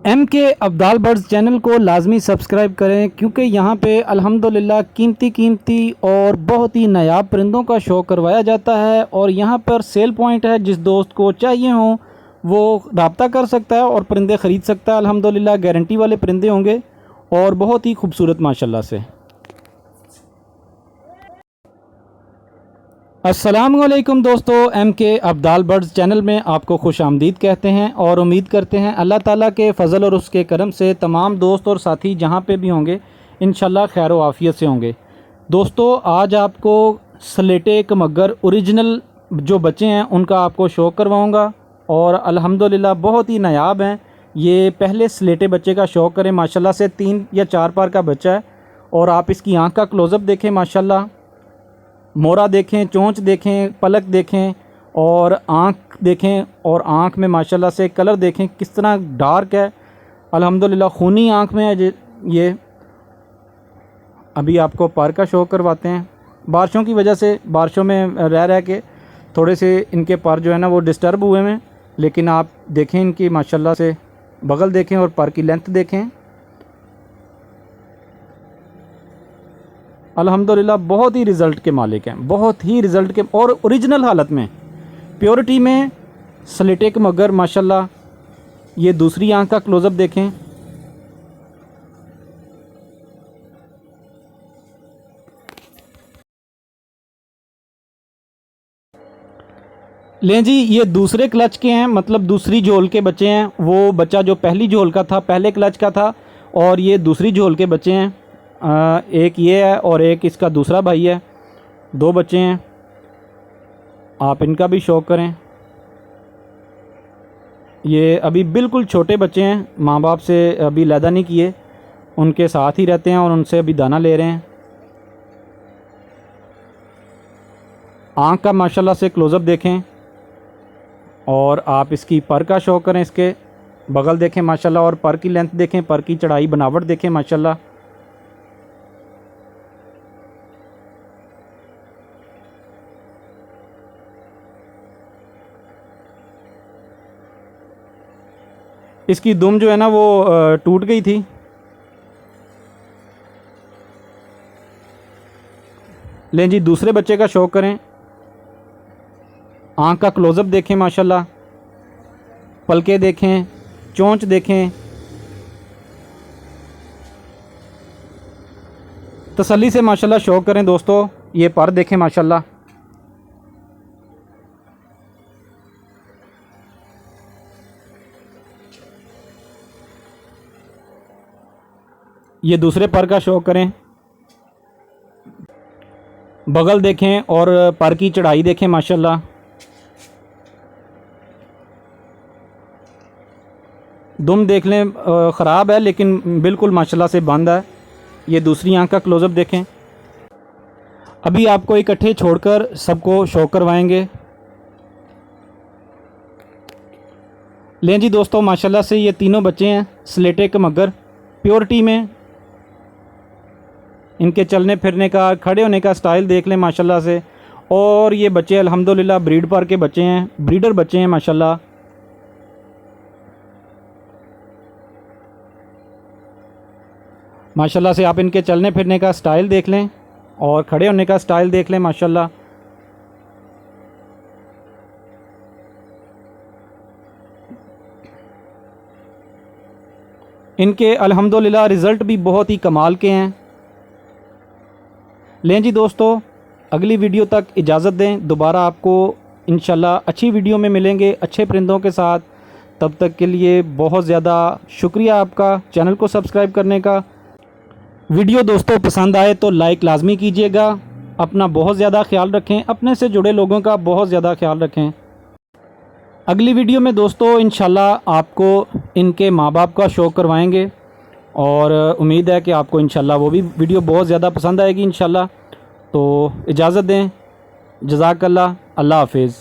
MK Abdal birds channel को लाजमी subscribe करें, क्योंकि यहाँ पे अल्हम्दुलिल्लाह कीमती और बहुत ही नायाब परिंदों का शो करवाया जाता है। और यहाँ पर सेल पॉइंट है, जिस दोस्त को चाहिए हो वो रब्ता कर सकता है और परिंदे ख़रीद सकता है। अल्हम्दुलिल्लाह गारंटी वाले परिंदे होंगे और बहुत ही खूबसूरत माशाल्लाह से। अस्सलामुअलैकुम दोस्तों, MK अब्दाल बर्ड्स चैनल में आपको खुश आमदीद कहते हैं और उम्मीद करते हैं अल्लाह ताला के फ़ज़ल और उसके करम से तमाम दोस्त और साथी जहां पे भी होंगे इंशाल्लाह खैर व आफ़ियत से होंगे। दोस्तों, आज आपको स्लेटे कमगर ओरिजिनल जो बच्चे हैं उनका आपको शो करवाऊँगा और अल्हम्दुलिल्लाह बहुत ही नायाब हैं। ये पहले स्लेटे बच्चे का शो करें, माशाल्लाह से 3 या 4 पार का बच्चा है। और आप इसकी आँख का क्लोज़अप देखें, माशाल्लाह मोरा देखें, चोंच देखें, पलक देखें और आँख देखें। और आँख में माशाल्लाह से कलर देखें किस तरह डार्क है, अल्हम्दुलिल्लाह खूनी आँख में है ये। अभी आपको पर का शो करवाते हैं। बारिशों की वजह से, बारिशों में रह के थोड़े से इनके पर जो है ना वो डिस्टर्ब हुए हैं, लेकिन आप देखें इनकी माशाल्लाह से बगल देखें और पर की लेंथ देखें। अल्हम्दुलिल्लाह बहुत ही रिज़ल्ट के मालिक हैं, बहुत ही रिज़ल्ट के और ओरिजिनल हालत में प्योरिटी में स्लेटे कमगर माशाल्लाह। ये दूसरी आंख का क्लोज़अप देखें। लें जी, ये दूसरे क्लच के हैं, मतलब दूसरी झोल के बच्चे हैं। वो बच्चा जो पहली झोल का था, पहले क्लच का था, और ये दूसरी झोल के बच्चे हैं। एक ये है और एक इसका दूसरा भाई है। 2 बच्चे हैं, आप इनका भी शौक करें। ये अभी बिल्कुल छोटे बच्चे हैं, माँ बाप से अभी लैदा नहीं किए, उनके साथ ही रहते हैं और उनसे अभी दाना ले रहे हैं। आँख का माशाल्लाह से क्लोज़अप देखें और आप इसकी पर का शौक करें, इसके बगल देखें माशाल्लाह और पर की लेंथ देखें, पर की चढ़ाई बनावट देखें माशाल्लाह। इसकी दुम जो है ना वो टूट गई थी। लें जी, दूसरे बच्चे का शौक करें। आँख का क्लोज़अप देखें माशाल्लाह, पलके देखें, चोंच देखें। तसल्ली से माशाल्लाह शौक करें दोस्तों। ये पर देखें माशाल्लाह। ये दूसरे पर का शौक करें, बगल देखें और पर की चढ़ाई देखें माशाल्लाह। दुम देख लें, ख़राब है लेकिन बिल्कुल माशाल्लाह से बंद है। ये दूसरी आंख का क्लोज़अप देखें। अभी आपको इकट्ठे छोड़कर सबको शो करवाएंगे। लें जी दोस्तों, माशाल्लाह से ये तीनों बच्चे हैं स्लेटे कमगर प्योरिटी में। इनके चलने फिरने का, खड़े होने का स्टाइल देख लें माशाल्लाह से। और ये बच्चे अल्हम्दुलिल्लाह ब्रीड पर के बच्चे हैं, ब्रीडर बच्चे हैं माशाल्लाह। माशाल्लाह से आप इनके चलने फिरने का स्टाइल देख लें और खड़े होने का स्टाइल देख लें माशाल्लाह। इनके अल्हम्दुलिल्लाह रिज़ल्ट भी बहुत ही कमाल के हैं। लें जी दोस्तों, अगली वीडियो तक इजाज़त दें। दोबारा आपको इंशाल्लाह अच्छी वीडियो में मिलेंगे अच्छे परिंदों के साथ। तब तक के लिए बहुत ज़्यादा शुक्रिया आपका चैनल को सब्सक्राइब करने का। वीडियो दोस्तों पसंद आए तो लाइक लाजमी कीजिएगा। अपना बहुत ज़्यादा ख्याल रखें, अपने से जुड़े लोगों का बहुत ज़्यादा ख्याल रखें। अगली वीडियो में दोस्तों इंशाल्लाह आपको इनके माँ बाप का शो करवाएंगे और उम्मीद है कि आपको इंशाल्लाह वो भी वीडियो बहुत ज़्यादा पसंद आएगी इंशाल्लाह। तो इजाज़त दें। जज़ाकल्लाह, अल्लाह हाफिज़।